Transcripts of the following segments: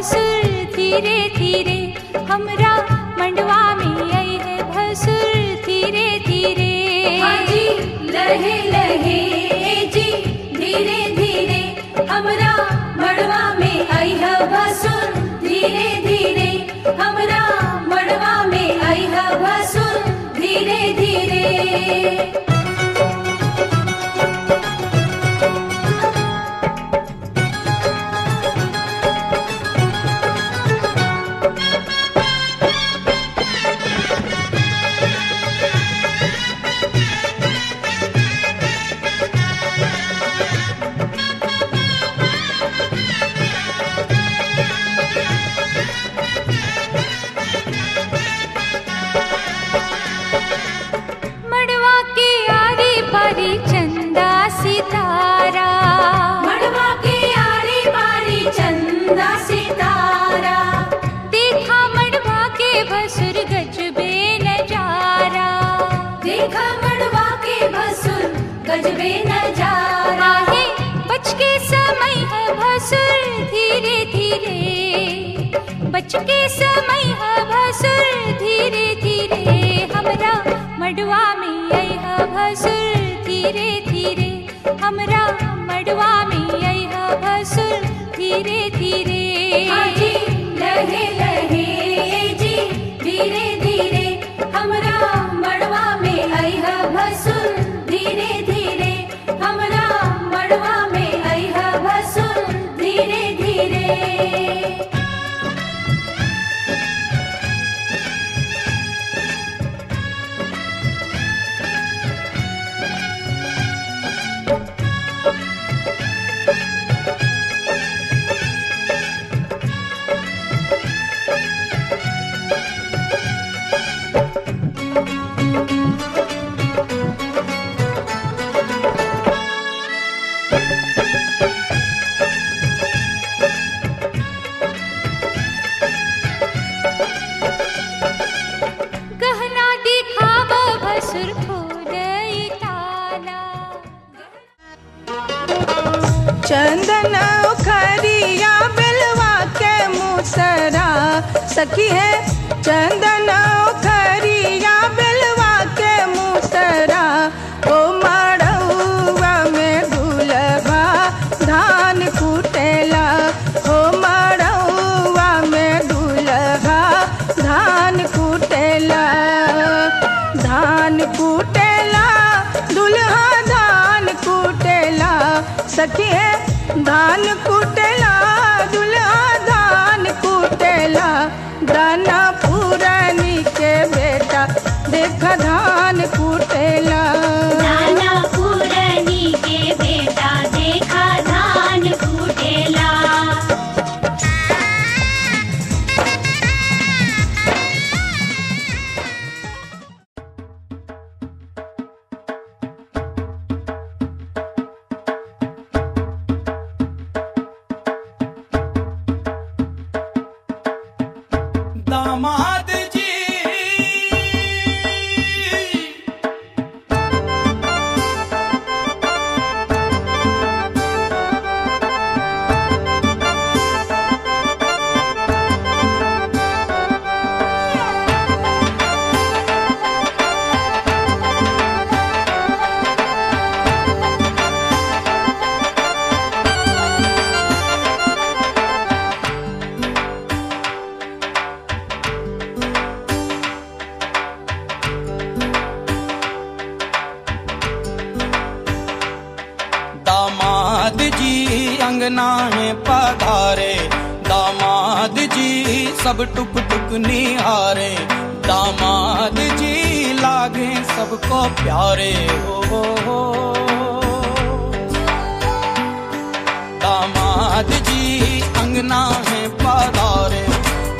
भसुर धीरे धीरे, हमरा मंडवा में आई है भसुर धीरे धीरे। हाँ जी लहे लहे जी धीरे धीरे, हमरा मड़वा में आई है भसुर धीरे धीरे, हमरा मड़वा में आई है भसुर धीरे धीरे। चंदा सितारा, मड़वा के आरी बारी चंदा सितारा, देखा मड़वा के भसुर गजबे नजारा, देखा मड़वा के भसुर गजबे नजारा। आहे बच के समय है भसुर धीरे धीरे, बच के समय है भसुर धीरे धीरे, हमरा मड़वा में आई है भसुर धीरे धीरे, हमरा मड़वा में आई है भसुर धीरे धीरे। हाँ जी लहे लहे जी धीरे धीरे, हमरा मड़वा में आई है भसुर धीरे धीरे, हमरा मड़वा में आई है भसुर धीरे धीरे। गहना दिखाव भसुर खोलई ताला, चंदन उखरिया बिलवा के मुसरा, सखी है चंदन उखरिया बिलवा के मुसरा, ओ मड़उआ में दुलवा धान कुटेला, ओ मड़उआ में दुलवा धान कुटेला, धान कुटेला दुल्हा धान कुटेला, सखी है धान कुटेला दुल्हा धान कुटेला, दाना पुरानी के बेटा देखा धान कुटेला, नाना पुरानी के बेटा देखा धान कुटेला। दामाद जी अंगना है पधारे, दामाद जी सब टुक टुक निहारे, दामाद जी लागे सबको प्यारे हो। दामाद जी अंगना है पधारे,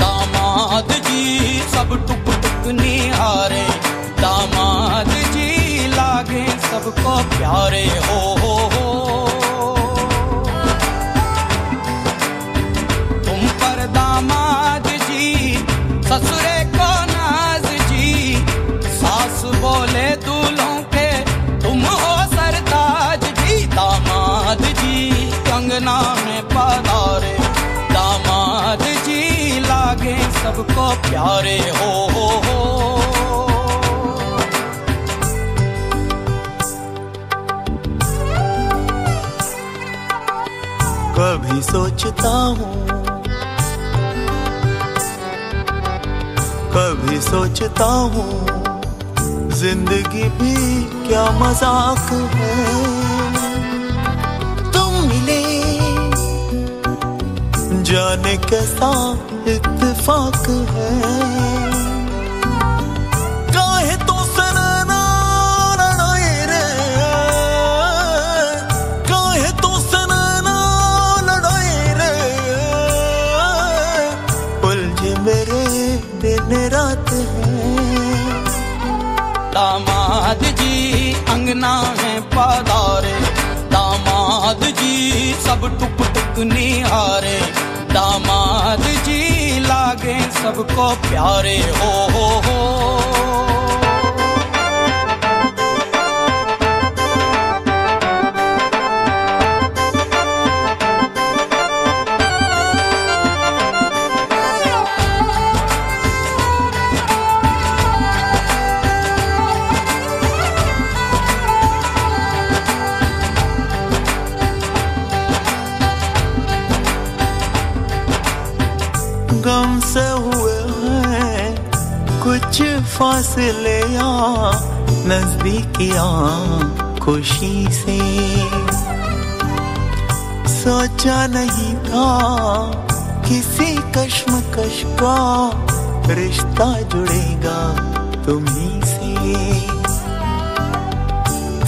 दामाद जी सब टुक टुक निहारे, दामाद जी लागे सबको प्यारे हो। दामाद जी ससुरे को नाज जी, सास बोले दूल्हों के तुम हो सरताज जी, दामाद जी अंगना में पधारे, दामाद सबको प्यारे हो। कभी सोचता हूँ, कभी सोचता हूँ, जिंदगी भी क्या मजाक है। तुम मिले जाने कैसा इत्तेफाक है। काहे तो सनना लड़ाए रे, काहे तो सनना लड़ाए रे, उलझे मेरे दिन रात है। दामाद जी अंगना है पधारे, दामाद जी सब टुक टुक निहारे, दामाद जी लागे सबको प्यारे हो। गम से हुए हैं कुछ फासले या नजदीकियां, खुशी से सोचा नहीं था किसी कश्मकश का रिश्ता जुड़ेगा तुम्हीं से।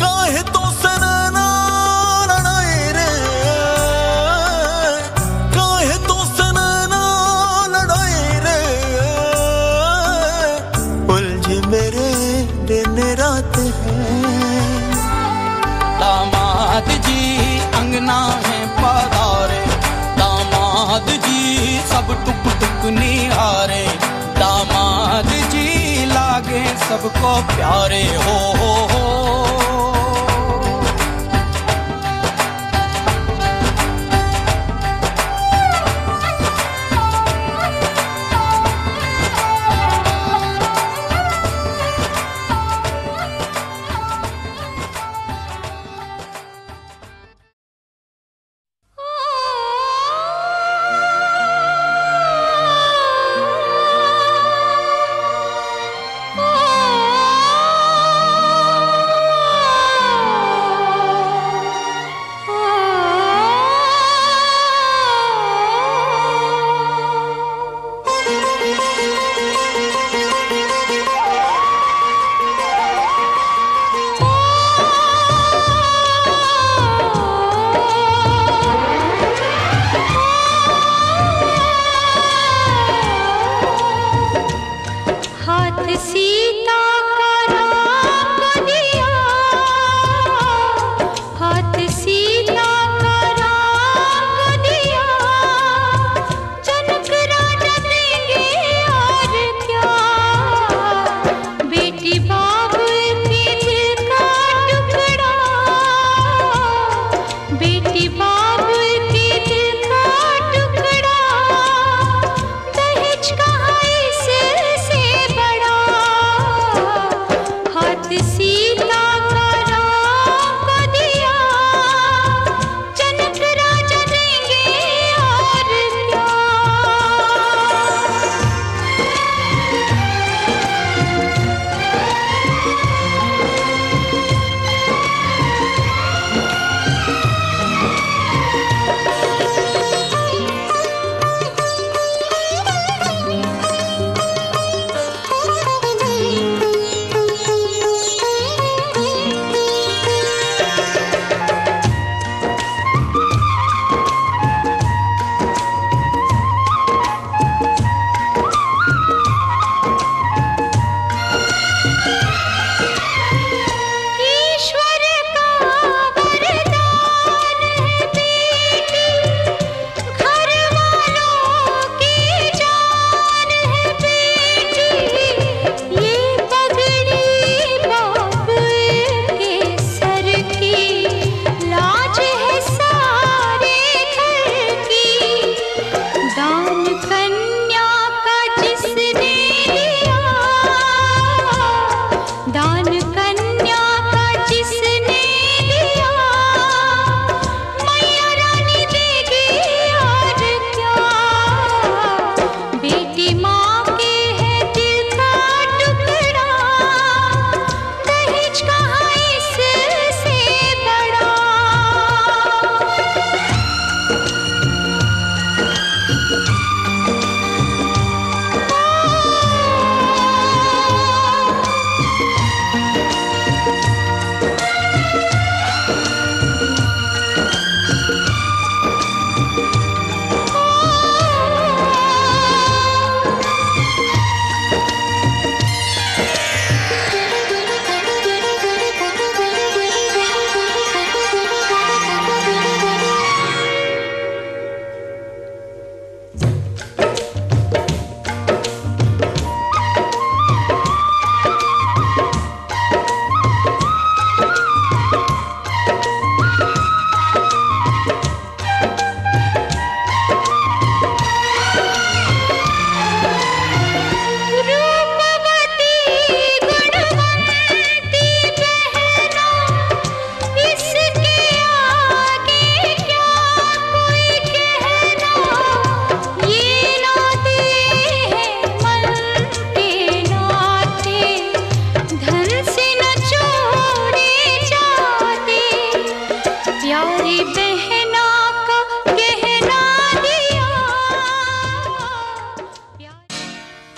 काहे तो सनना लड़ाए रे, काहे तो सनना लड़ाए रे, उलझे मेरे दिन रात है। दामाद जी अंगना है पधारे, दामाद जी सब टुक टुक निहारे, दामाद जी लागे सबको प्यारे हो।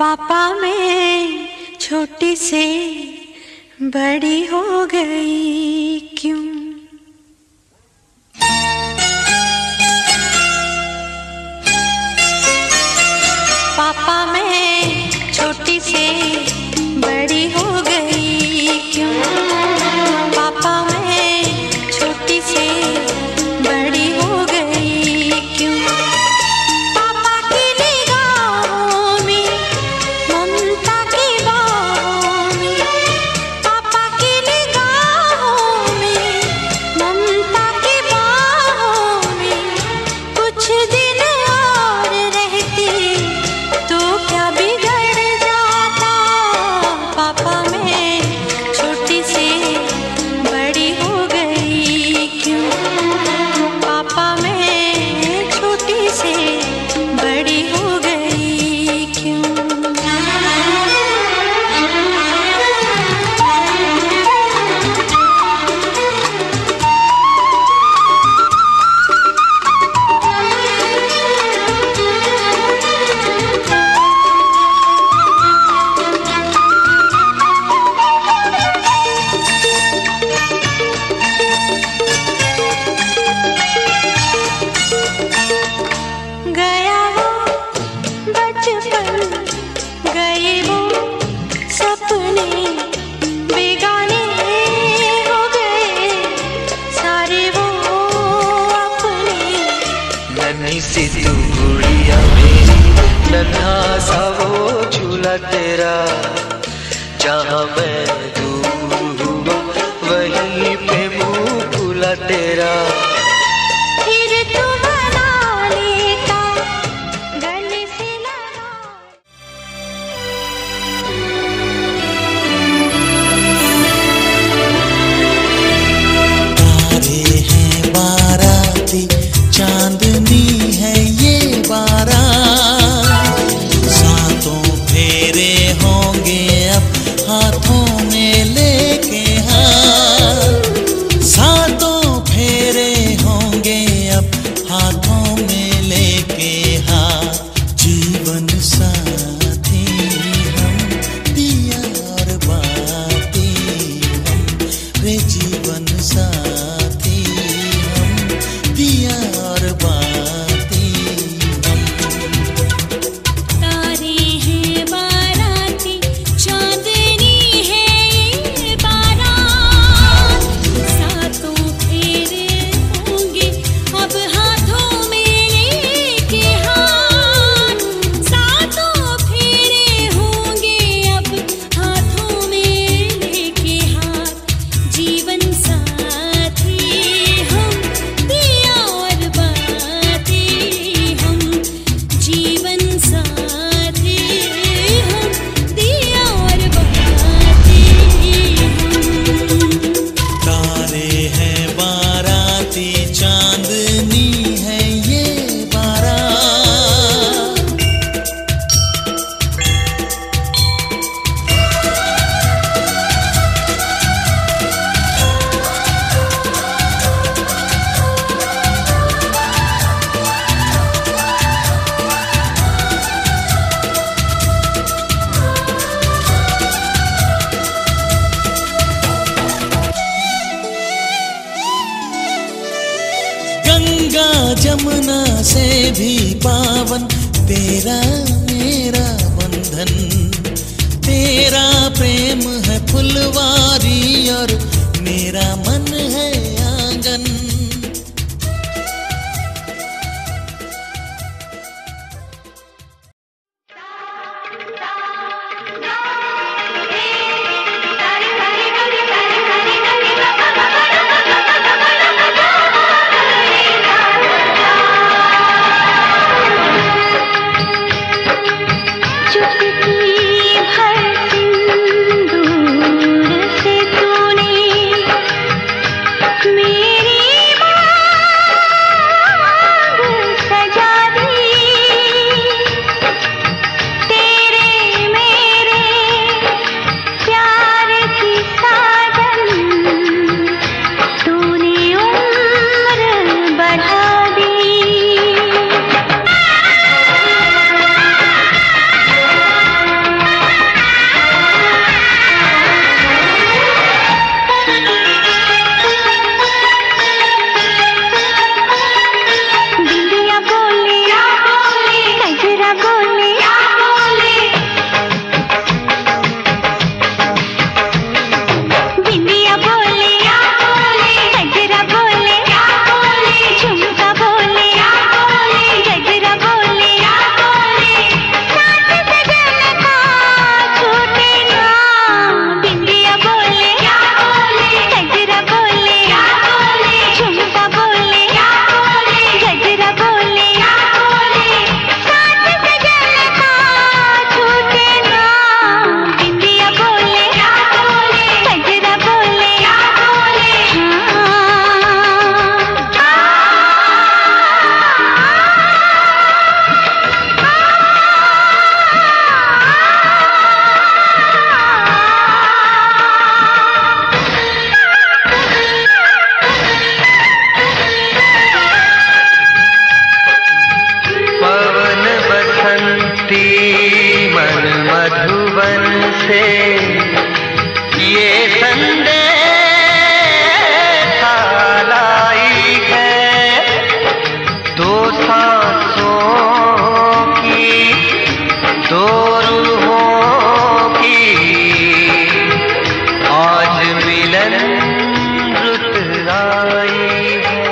पापा मैं छोटी से बड़ी हो गई क्यों? पापा मैं छोटी से बड़ी हो गई क्यों? पापा मैं छोटी से बड़ी हो गई क्यों? पापा की निगाहों में ममता की बाहों में, पापा की निगाहों में ममता की बाहों में कुछ दिन और रहती तो क्या बिगड़ जाता? पापा मैं छोटी से बड़ी हो गई क्यों? पापा मैं छोटी से बड़ी हो गई क्यों? गया वो बचपन, गए वो सपने, बेगाने हो गए सारे वो अपने। नन्ही सी तू गुड़िया मेरी, नन्हा सा वो झूला तेरा, जहाँ मैं दूर हुआ वहीं पे मुँह खुला तेरा। फिर तू मना लेता गले से लगा। तारे हैं बाराती, चांदनी है ये बारात, सातों फेरे होंगे अब हाथों में लेके हाथ, सातों फेरे होंगे अब हाथों में लेके हाथ। जीवन साथी हम, दिया और बाती हम, रे जीवन साथी हम, दिया और बाती हम। तारे हैं बाराती, चांदनी है ये बारात, सातों फेरे होंगे अब हाथों में लेके हाथ, सातों फेरे होंगे अब हाथों में लेके हाथ। जीवन साथी हम, दिया और बाती हम, जीवन साथी हम, दिया और बाती हम। तारे हैं बाराती, चांदनी है ये बारात। गंगा जमुना से भी पावन तेरा मेरा बंधन, तेरा प्रेम है फुलवारी और मेरा मन है आंगन। चुटकी भर सिंदूर मधुबन से ये संदेश लाई है, दो सांसों की, दो रूहों की आज मिलन रुत आई है।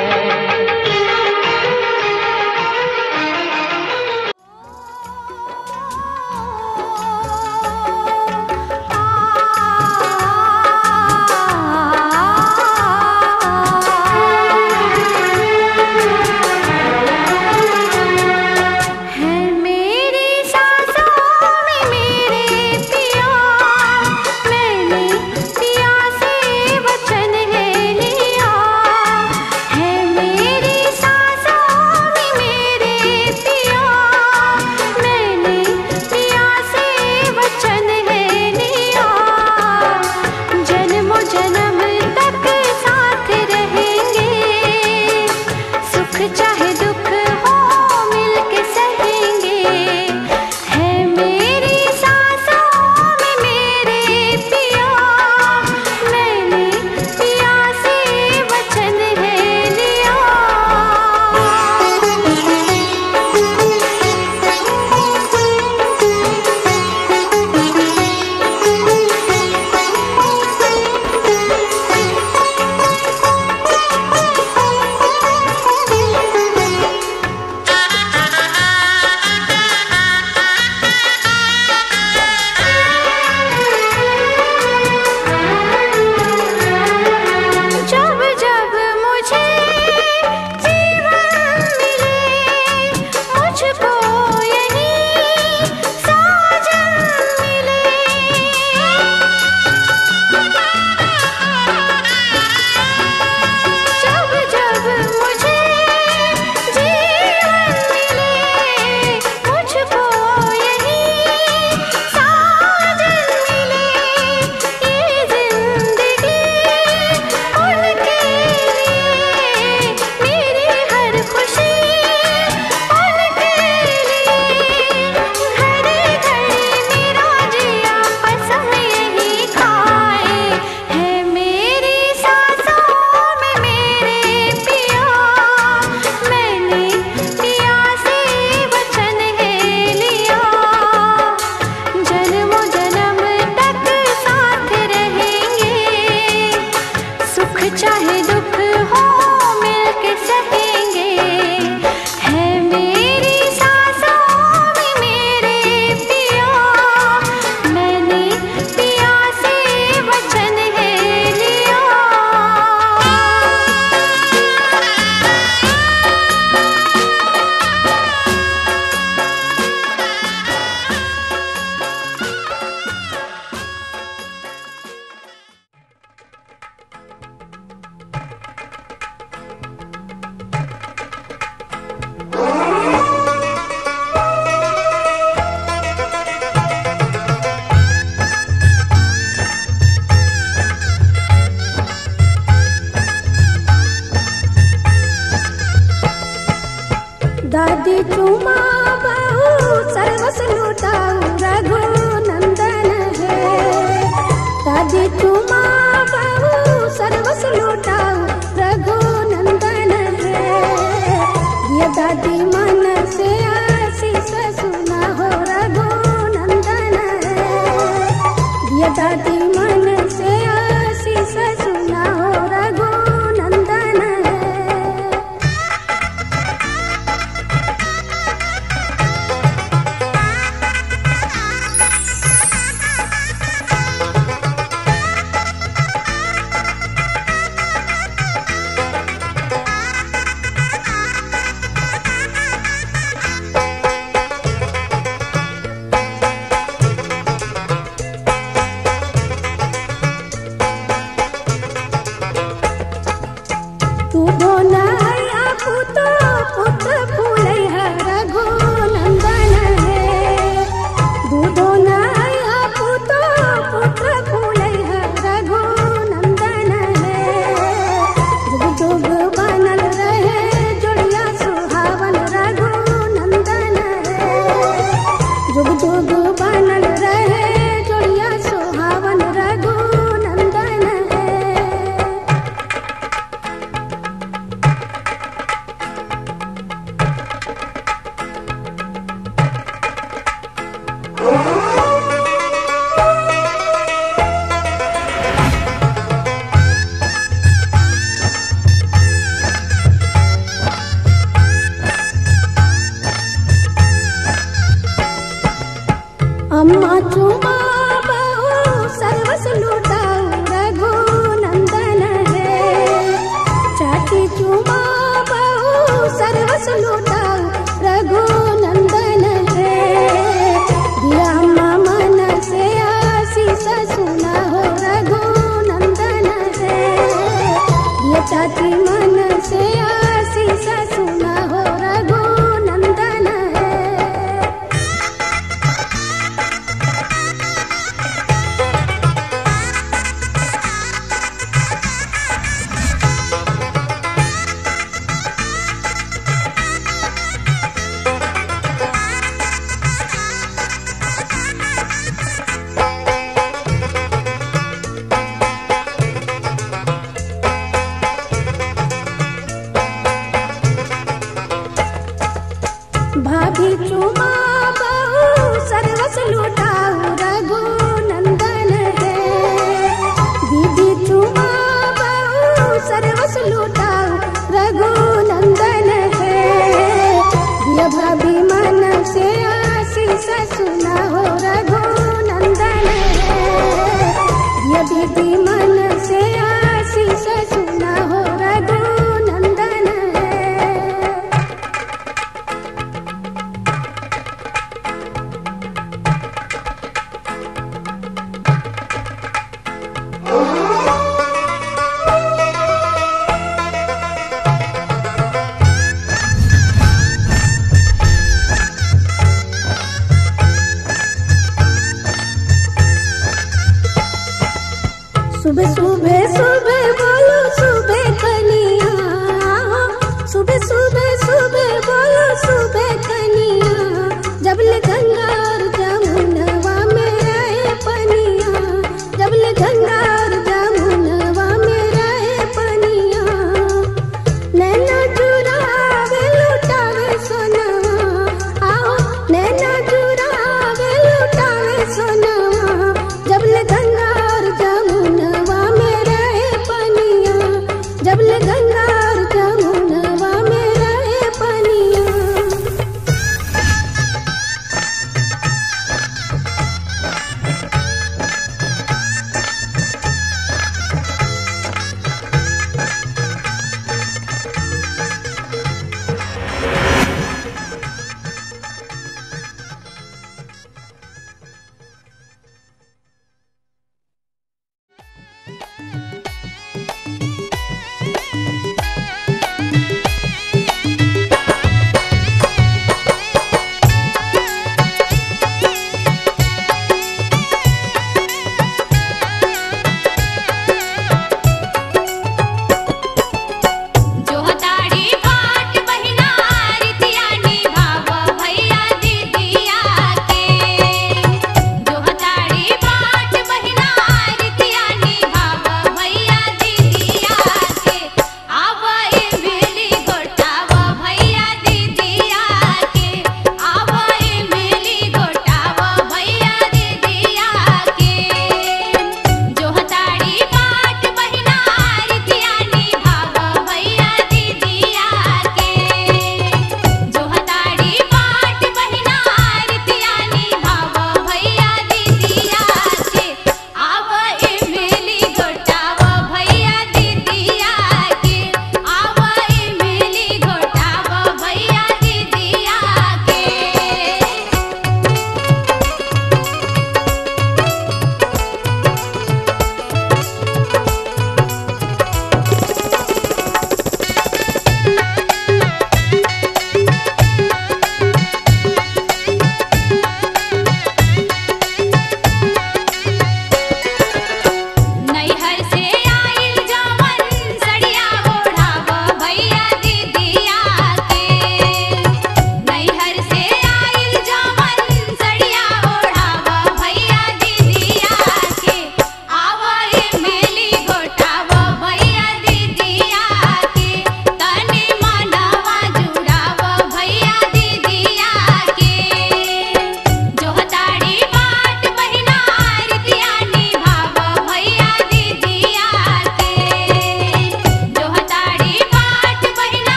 दादी चुमा बहू सर्वस लुटाऊ रघुनंदन है। दादी चुमा बहू सर्वस लुटाऊ रघुनंदन है। ये दादी मन से आशीष सुना हो रघुनंदन है। ये दादी मन से आशीष सुना हो रघुनंदन है। अम्मा चुमा बहू सर्वस लुटाऊ रघुनंदन है। चाची चुमा बहू सर्वस लुटाऊ रघुनंदन है। दिया अम्मा मन से आशीष सुना हो रघुनंदन है। दिया चाची मन से आशीष सुना हो रघुनंदन है। भाभी चुमा बहू सर्वस लुटाऊ रघुनंदन है। दीदी चुमा बहू सर्वस लुटाऊ रघुनंदन है। दिया भाभी मन से आशीष सुना हो रघुनंदन है। दिया दीदी मन से आशीष सुना हो रघुनंदन है। सुबह सुबह सुबह बोलो सुबह कनिया। सुबह सुबह सुबह बोलो सुबह कनिया। जब ले गंगा और जमुनवा में रहे पनिया। जब ले गंगा और जमुनवा में रहे पनिया। नैना चुरावे लुटावे सोनवा। आओ नैना चुरावे लुटावे सोनवा। जब ले गंगा और जमुनवा में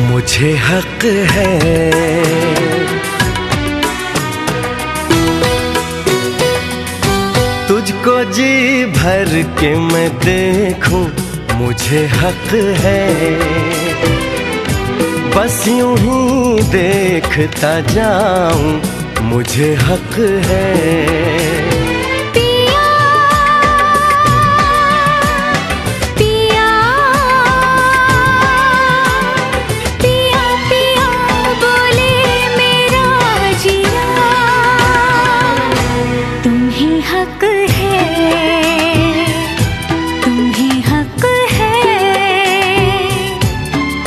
मुझे हक है। तुझको जी भर के मैं देखूं, मुझे हक है। बस यूं ही देखता जाऊं, मुझे हक है। पिया पिया पिया पिया बोले मेरा जिया, तुम्हें हक है, तुम्हें हक है,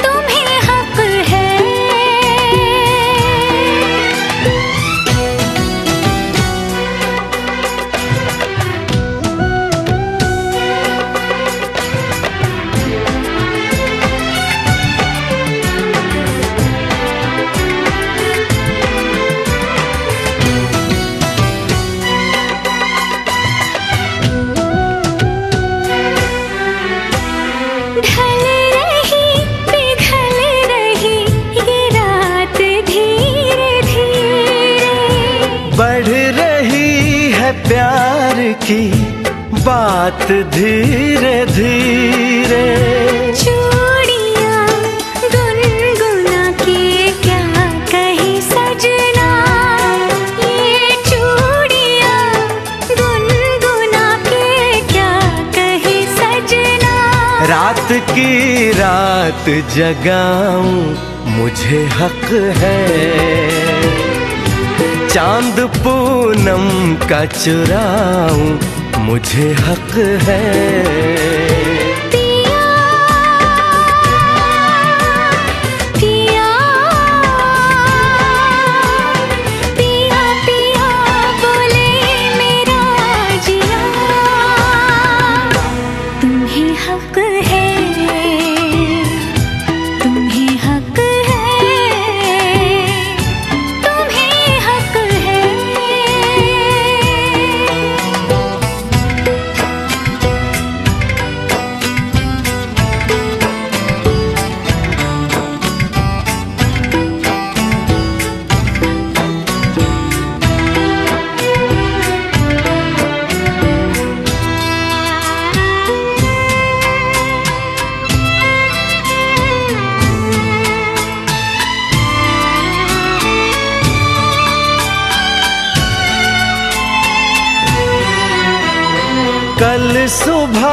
तुम्हें हक है। ढल रही पिघल रही ये रात धीरे धीरे, बढ़ रही है प्यार की बात धीरे धीरे। चूड़ियां गुनगुना के क्या कहे सजना, ये चूड़ियां गुनगुना के क्या कहे सजना। रात की रात जगाऊं, मुझे हक है। चांद पूनम का चुराऊं, मुझे हक है। पिया पिया पिया पिया बोले मेरा जिया, तुम्हें हक है, तुम्हें हक है, तुम्हें हक है। कल सुबह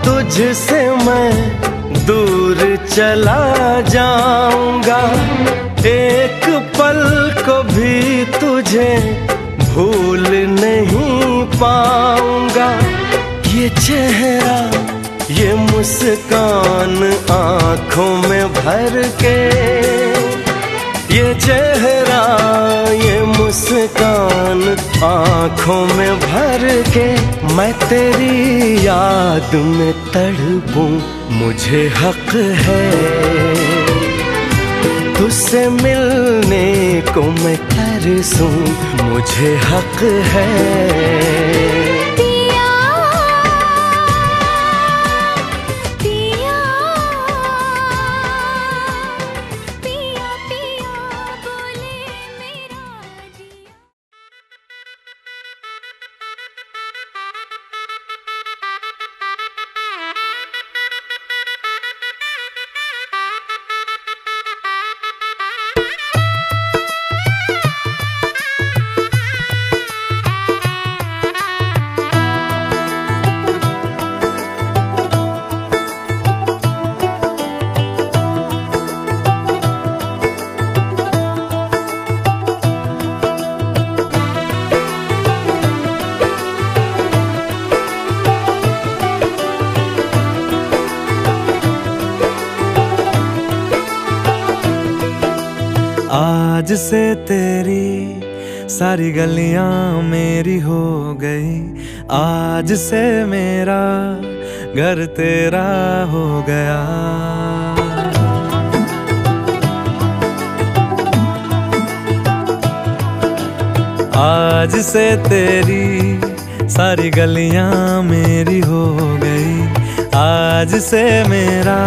तुझसे मैं दूर चला जाऊंगा, एक पल को भी तुझे भूल नहीं पाऊंगा। ये चेहरा ये मुस्कान आंखों में भर के, ये चेहरा ये मुस्कान आंखों में भर के, मैं तेरी याद में तड़पूं, मुझे हक है। तुझसे मिलने को मैं तरसूं, मुझे हक है। पिया पिया पिया पिया बोले मेरा जिया। आज से तेरी सारी गलियां मेरी हो गई, आज से मेरा घर तेरा हो गया। आज से तेरी सारी गलियां मेरी हो गई, आज से मेरा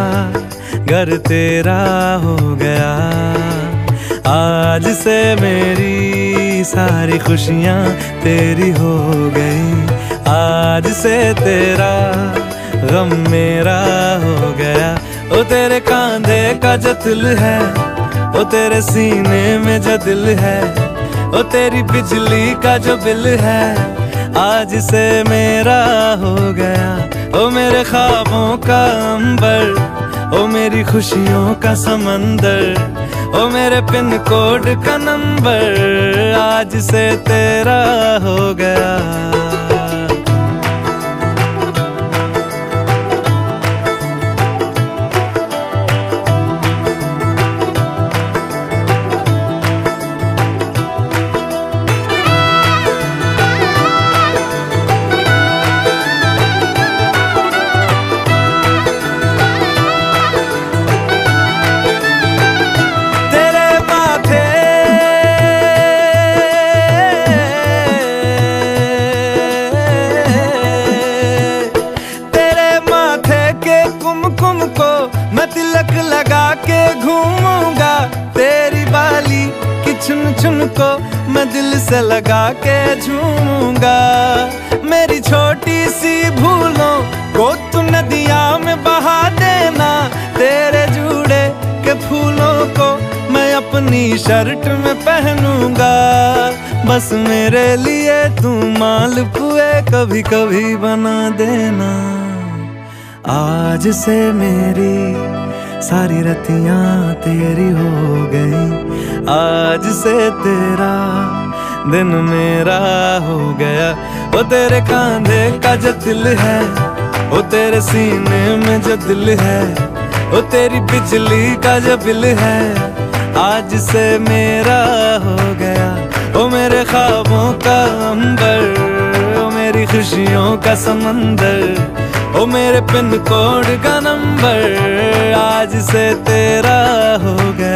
घर तेरा हो आज से मेरी सारी खुशियाँ तेरी हो गई, आज से तेरा गम मेरा हो गया। ओ तेरे कांधे का जो दिल है, ओ तेरे सीने में जो दिल है, ओ तेरी बिजली का जो बिल है, आज से मेरा हो गया। ओ मेरे ख्वाबों का अंबर, ओ मेरी खुशियों का समंदर, ओ मेरे पिन कोड का नंबर, आज से तेरा हो गया। चुन चुन को मैं दिल से लगा के झूमूंगा। मेरी छोटी सी भूलों को तू नदिया में बहा देना, तेरे जूड़े के फूलों को मैं अपनी शर्ट में पहनूंगा। बस मेरे लिए तू मालपुए कभी कभी बना देना। आज से मेरी सारी रतियां तेरी हो गई, आज से तेरा दिन मेरा हो गया। ओ तेरे कांधे का जो दिल है, ओ तेरे सीने में जो दिल है, ओ तेरी बिजली का जो बिल है, आज से मेरा हो गया। ओ मेरे ख्वाबों का अंबर, ओ मेरी खुशियों का समंदर, ओ मेरे पिन कोड का नंबर, आज से तेरा हो गया।